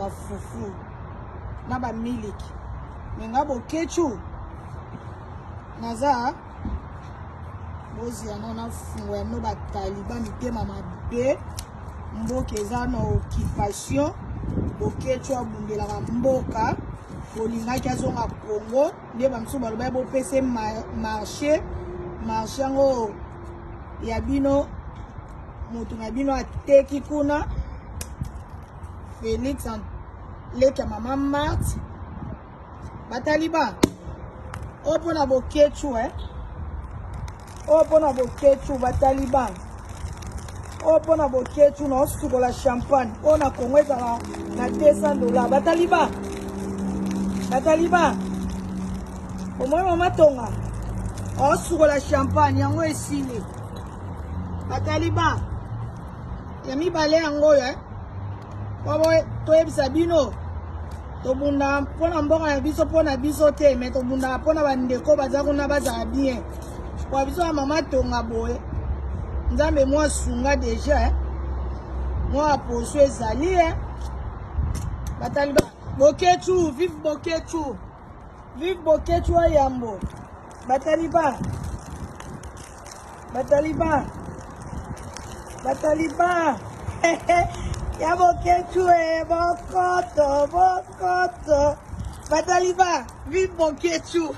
ba fufu na ba miliki menga bokechu naza bozi anona fungo ya no ba taliban mitema mabe mboka eza na occupation bokechu abundelaka mboka bolingaki azonga Congo nde bamisusu baloba bopesa marché yango ya bino moto na bino ateki kuna Félix leka mama Marthe bataliba opona bokechu opona bokechu bataliba opona bokechu na osukola champagne ona Congo ezala na $200 bataliba omoi mama tonga osukola champagne yango esili bataliba ya mibale yango oyo babo toyebisa bino tobunda mpona mboka na biso mpona biso te me tobunda mpona bandeko baza kuna bazala bien kwa biso ya mama tonga boye nzambe mwa sunga deja mwa poso ezali bataliba bokechu vive bokechu ayambo bataliba ya bokechu bokoto bataliba vive bokechu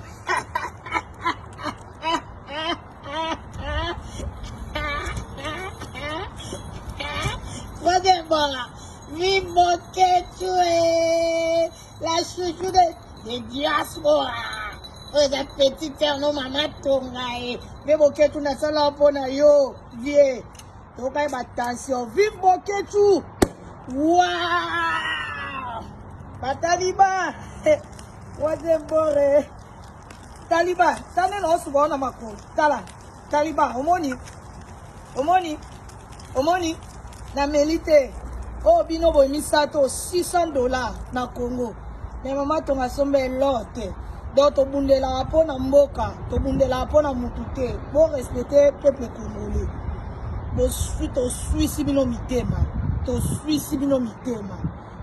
vive bokechu la chouchou de diaspora les appétiteurs no mama tonga vive bokechu na sala pona yo vie tokai batension vive bokechu wow bataliba wazembore taliba tane no suba na makolo taliba omoni na melite bino boy misato $600 na Congo mais mama tonga sombe lote donc tobundela pona mboka tobundela pona mutu te bo respecter peuple congolais toswisi bino mitema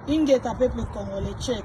ingeta peuple congolais check